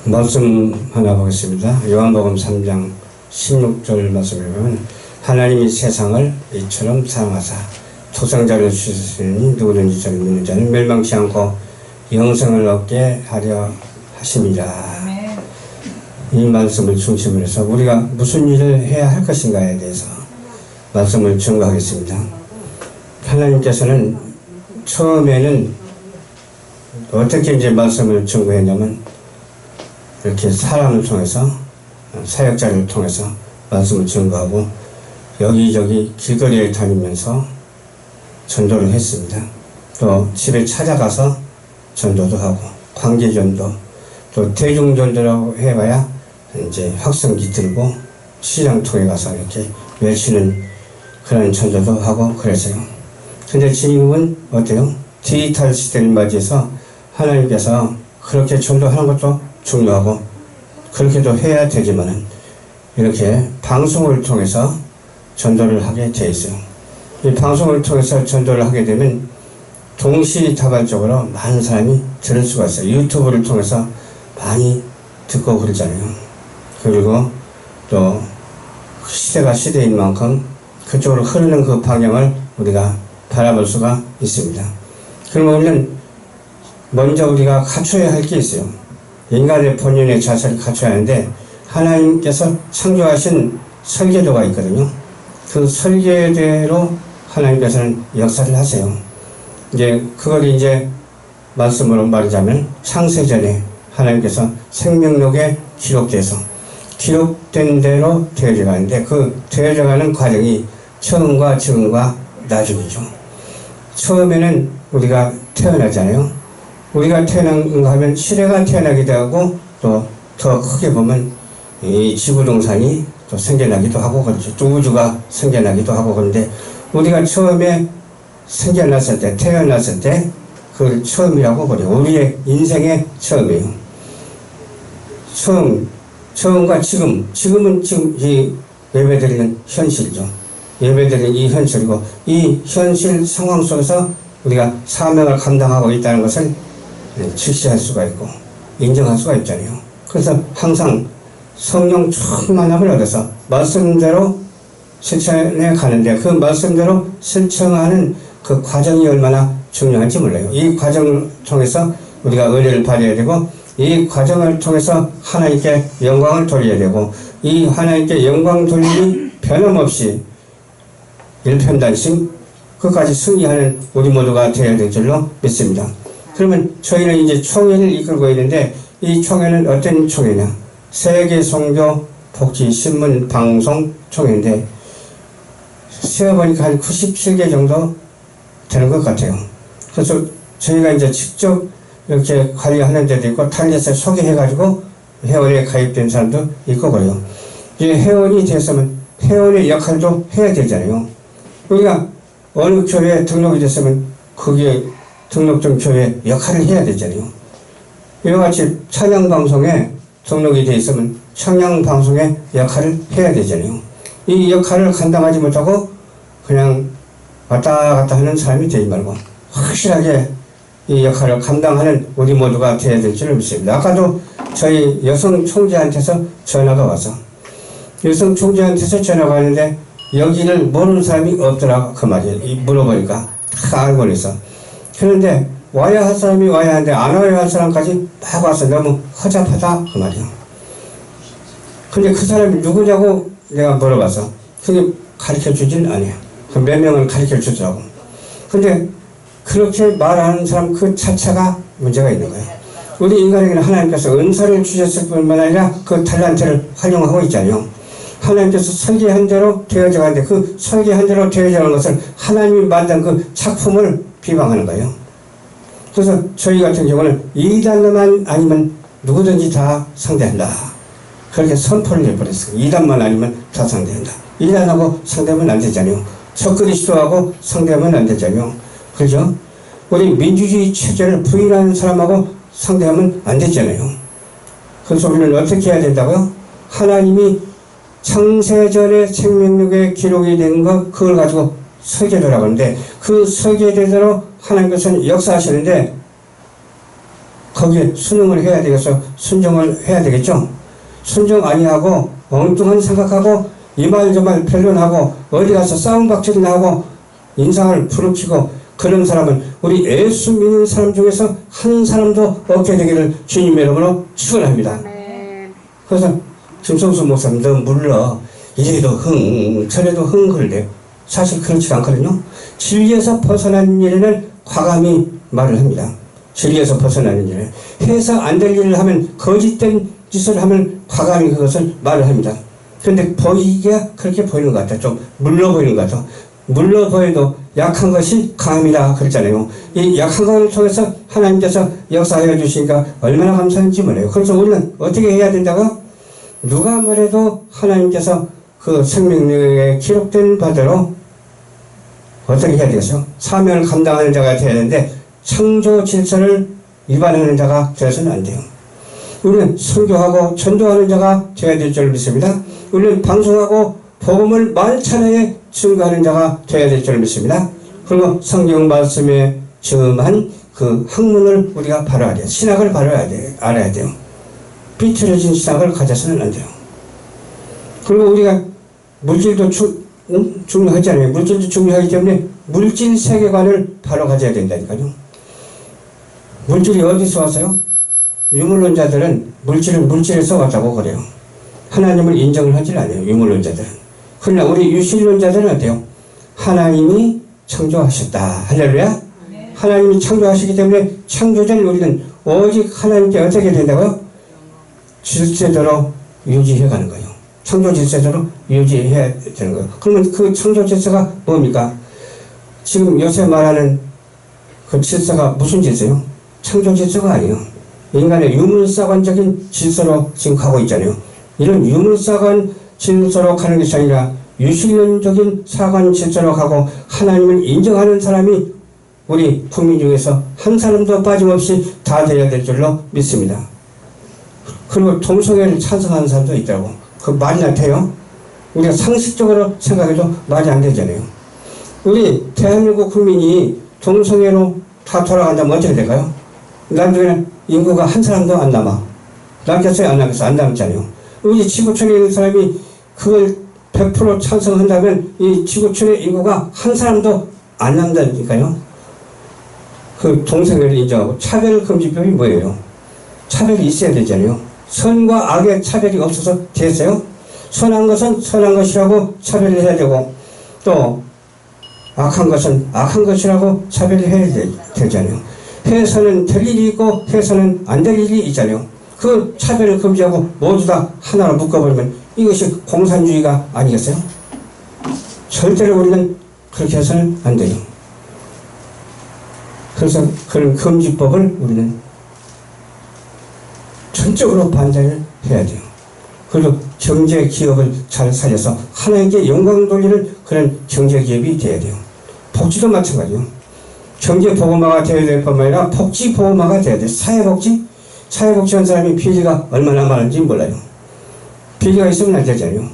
말씀 하나 보겠습니다. 요한복음 3장 16절 말씀에 보면 하나님이 세상을 이처럼 사랑하사 독생자를 주셨으니 누구든지 저를 믿는 자는 멸망치 않고 영생을 얻게 하려 하심이라. 이 말씀을 중심으로 해서 우리가 무슨 일을 해야 할 것인가에 대해서 말씀을 증거하겠습니다. 하나님께서는 처음에는 어떻게 이제 말씀을 증거했냐면 이렇게 사람을 통해서 사역자를 통해서 말씀을 증거하고 여기저기 길거리에 다니면서 전도를 했습니다. 또 집에 찾아가서 전도도 하고 관계전도 또 대중전도라고 해봐야 이제 확성기 들고 시장 통에 가서 이렇게 외치는 그런 전도도 하고 그랬어요. 근데 지금은 어때요? 디지털 시대를 맞이해서 하나님께서 그렇게 전도하는 것도 중요하고 그렇게도 해야 되지만은 이렇게 방송을 통해서 전도를 하게 돼 있어요. 이 방송을 통해서 전도를 하게 되면 동시다발적으로 많은 사람이 들을 수가 있어요. 유튜브를 통해서 많이 듣고 그러잖아요. 그리고 또 시대가 시대인 만큼 그쪽으로 흐르는 그 방향을 우리가 바라볼 수가 있습니다. 그러면 우리는 먼저 우리가 갖춰야 할 게 있어요. 인간의 본연의 자세를 갖춰야 하는데 하나님께서 창조하신 설계도가 있거든요. 그 설계대로 하나님께서는 역사를 하세요. 이제 그걸 이제 말씀으로 말하자면 창세전에 하나님께서 생명록에 기록된 대로 되어져 가는데 그 되어져 가는 과정이 처음과 지금과 나중이죠. 처음에는 우리가 태어나잖아요. 우리가 태어난가 하면 시래가 태어나기도 하고 또 더 크게 보면 이 지구동산이 또 생겨나기도 하고 그렇죠. 또 우주가 생겨나기도 하고 그런데 우리가 처음에 생겨났을 때 태어났을 때 그걸 처음이라고 그래요. 우리의 인생의 처음이에요. 처음과 지금은 지금 이 예배드리는 현실이죠. 예배드리는 이 현실이고 이 현실 상황 속에서 우리가 사명을 감당하고 있다는 것을 직시할 수가 있고 인정할 수가 있잖아요. 그래서 항상 성령 충만함을 얻어서 말씀대로 실천해 가는데 그 말씀대로 실천하는 그 과정이 얼마나 중요한지 몰라요. 이 과정을 통해서 우리가 은혜를 받아야 되고 이 과정을 통해서 하나님께 영광을 돌려야 되고 이 하나님께 영광 돌림이 변함없이 일편단심 끝까지 승리하는 우리 모두가 되어야 될 줄로 믿습니다. 그러면 저희는 이제 총회를 이끌고 있는데 이 총회는 어떤 총회냐? 세계 선교 복지 신문 방송 총회인데 세어보니까 한 97개 정도 되는 것 같아요. 그래서 저희가 이제 직접 이렇게 관리하는 데도 있고 타겟에 소개해가지고 회원에 가입된 사람도 있고 그래요. 이 회원이 됐으면 회원의 역할도 해야 되잖아요. 우리가 어느 교회에 등록이 됐으면 거기에 등록된 교회 역할을 해야 되잖아요. 이와 같이 찬양방송에 등록이 되어 있으면 찬양방송의 역할을 해야 되잖아요. 이 역할을 감당하지 못하고 그냥 왔다 갔다 하는 사람이 되지 말고 확실하게 이 역할을 감당하는 우리 모두가 되어야 될 줄을 믿습니다. 아까도 저희 여성 총재한테서 전화가 와서 여성 총재한테서 전화가 왔는데 여기를 모르는 사람이 없더라고 그 말이에요. 물어보니까 다 알고 있어. 그런데 와야 할 사람이 와야 하는데 안 와야 할 사람까지 막 와서 너무 허접하다 그 말이야. 근데 그 사람이 누구냐고 내가 물어봐서 그게 가르쳐주진 않아요. 그 몇 명을 가르쳐주더라고. 근데 그렇게 말하는 사람 그 자체가 문제가 있는 거예요. 우리 인간에게는 하나님께서 은사를 주셨을 뿐만 아니라 그 탤런트를 활용하고 있잖아요. 하나님께서 설계한 대로 되어져 가는데 그 설계한 대로 되어져 가는 것을 하나님이 만든 그 작품을 비방하는 거예요. 그래서 저희 같은 경우는 이단만 아니면 누구든지 다 상대한다. 그렇게 선포를 해버렸어요. 이단만 아니면 다 상대한다. 이단하고 상대하면 안 되잖아요. 적그리스도하고 상대하면 안 되잖아요. 그죠? 우리 민주주의 체제를 부인하는 사람하고 상대하면 안 되잖아요. 그래서 우리는 어떻게 해야 된다고요? 하나님이 창세전에 생명록에 기록이 된 것 그걸 가지고 설계도라고 하는데 그 설계대로 하나님께서는 역사하시는데 거기에 순응을 해야 되겠어. 순종을 해야 되겠죠. 순종 아니하고 엉뚱한 생각하고 이 말 저 말 변론하고 어디 가서 싸움박질이 나고 인상을 부르키고 그런 사람은 우리 예수 믿는 사람 중에서 한 사람도 없게 되기를 주님의 이름으로 축원합니다. 그래서 김성수 목사님 너 물러 이래도 흥 저래도 흥 그럴래요. 사실 그렇지 않거든요. 진리에서 벗어난 일에는 과감히 말을 합니다. 진리에서 벗어나는 일을 해서 안 될 일을 하면 거짓된 짓을 하면 과감히 그것을 말을 합니다. 그런데 보이기가 그렇게 보이는 것 같아. 좀 물러 보이는 것 같아. 물러 보여도 약한 것이 강합니다. 그랬잖아요. 이 약한 것을 통해서 하나님께서 역사하여 주시니까 얼마나 감사한지 몰라요. 그래서 우리는 어떻게 해야 된다고? 누가 뭐래도 하나님께서 그 생명력에 기록된 바대로 어떻게 해야 되겠어요? 사명을 감당하는 자가 되어야 되는데 창조 질서를 위반하는 자가 되어서는 안 돼요. 우리는 선교하고 전도하는 자가 되어야 될 줄 믿습니다. 우리는 방송하고 복음을 만천하에 증거하는 자가 되어야 될 줄 믿습니다. 그리고 성경 말씀에 점한 그 학문을 우리가 바로야 돼요. 신학을 알아야 돼요. 삐뚤어진 신학을 가져서는 안 돼요. 그리고 우리가 물질도 중요하잖아요. 물질도 중요하기 때문에 물질 세계관을 바로 가져야 된다니까요. 물질이 어디서 왔어요? 유물론자들은 물질을 물질에서 왔다고 그래요. 하나님을 인정을 하질 않아요. 유물론자들은. 그러나 우리 유실론자들은 어때요? 하나님이 창조하셨다. 할렐루야. 하나님이 창조하시기 때문에 창조자를 우리는 오직 하나님께 어떻게 된다고요? 질서대로 유지해 가는 거예요. 창조 질서대로 유지해야 되는 거예요. 그러면 그 창조 질서가 뭡니까? 지금 요새 말하는 그 질서가 무슨 질서요? 창조 질서가 아니에요. 인간의 유물사관적인 질서로 지금 가고 있잖아요. 이런 유물사관 질서로 가는 것이 아니라 유실론적인 사관 질서로 가고 하나님을 인정하는 사람이 우리 국민 중에서 한 사람도 빠짐없이 다 되어야 될 줄로 믿습니다. 그리고 동성애를 찬성하는 사람도 있다고. 그 말이 안 돼요? 우리가 상식적으로 생각해도 말이 안 되잖아요. 우리 대한민국 국민이 동성애로 다 돌아간다면 어떻게 될까요? 나중에는 인구가 한 사람도 안 남아. 남겠어요? 안 남겠어요? 안 남잖아요. 우리 지구촌에 있는 사람이 그걸 100% 찬성한다면 이 지구촌의 인구가 한 사람도 안 남다니까요. 그 동성애를 인정하고 차별금지법이 뭐예요? 차별이 있어야 되잖아요. 선과 악의 차별이 없어서 됐어요? 선한 것은 선한 것이라고 차별을 해야 되고 또 악한 것은 악한 것이라고 차별을 해야 되잖아요. 해서는 될 일이 있고 해서는 안 될 일이 있잖아요. 그 차별을 금지하고 모두 다 하나로 묶어버리면 이것이 공산주의가 아니겠어요? 절대로 우리는 그렇게 해서는 안 돼요. 그래서 그런 금지법을 우리는 전적으로 반대를 해야 돼요. 그리고 경제 기업을 잘 살려서 하나님께 영광 돌리는 그런 경제 기업이 돼야 돼요. 복지도 마찬가지요. 경제 보호마가 되어야 될 뿐만 아니라 복지 보호마가 되어야 돼요. 사회복지한 사람이 비리가 얼마나 많은지 몰라요. 비리가 있으면 안 되잖아요.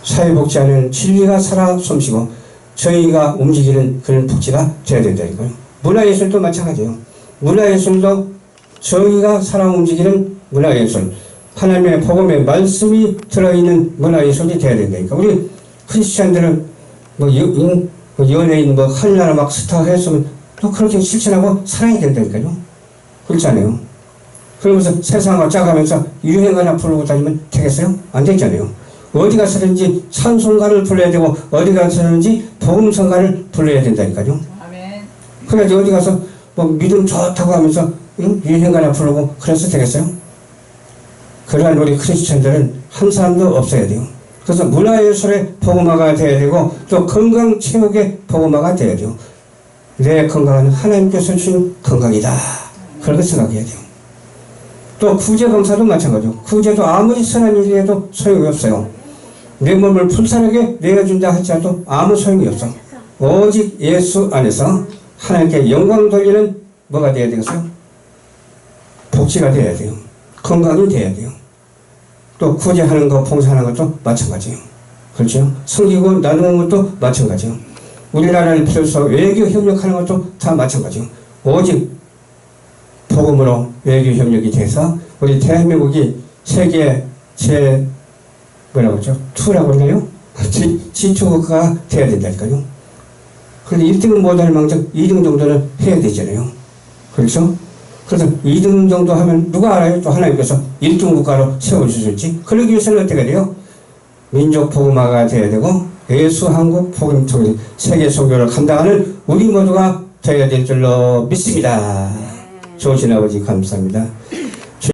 사회복지하는 진리가 살아 숨쉬고 저희가 움직이는 그런 복지가 되어야 된다니까요. 문화예술도 마찬가지예요. 문화예술도 저희가 살아 움직이는 문화예술, 하나님의 복음의 말씀이 들어있는 문화예술이 되어야 된다니까. 우리 크리스찬들은 연예인 하늘나라 막 스타 했으면 또 그렇게 실천하고 살아야 된다니까요. 그렇잖아요. 그러면서 세상을 짜가면서 유행가나 부르고 다니면 되겠어요? 안 되잖아요. 어디 가서든지 찬송가를 불러야 되고 어디 가서든지 복음성가를 불러야 된다니까요. 아멘. 그래야지 어디 가서 믿음 좋다고 하면서 유행가나 부르고 그래서 되겠어요? 그러한 우리 크리스천들은 한 사람도 없어야 돼요. 그래서 문화예술의 복음화가 돼야 되고 또 건강체육의 복음화가 돼야 돼요. 내 건강은 하나님께서 주신 건강이다. 그렇게 생각해야 돼요. 또 구제봉사도 마찬가지죠. 구제도 아무리 선한 일이 해도 소용이 없어요. 내 몸을 불쌍하게 내어준다 할지라도 아무 소용이 없어. 오직 예수 안에서 하나님께 영광 돌리는 뭐가 돼야 되겠어요? 복지가 돼야 돼요. 건강이 돼야 돼요. 또 구제하는 것, 봉사하는 것도 마찬가지예요. 그렇죠? 섬기고 나누는 것도 마찬가지예요. 우리나라를 비롯해서 외교 협력하는 것도 다 마찬가지예요. 오직 복음으로 외교 협력이 돼서 우리 대한민국이 세계 제 뭐라고 하죠? 2라고 하나요? G2가 돼야 된다니까요. 그런데 1등은 못할 망정 2등 정도는 해야 되잖아요. 그렇죠? 그래서 2등 정도 하면 누가 알아요? 또 하나님께서 1등 국가로 세워주실지. 그러기 위해서는 어떻게 돼요? 민족 복음화가 돼야 되고 예수 한국 복음 통일 세계 선교를 감당하는 우리 모두가 되어야 될 줄로 믿습니다. 좋으신 아버지 감사합니다.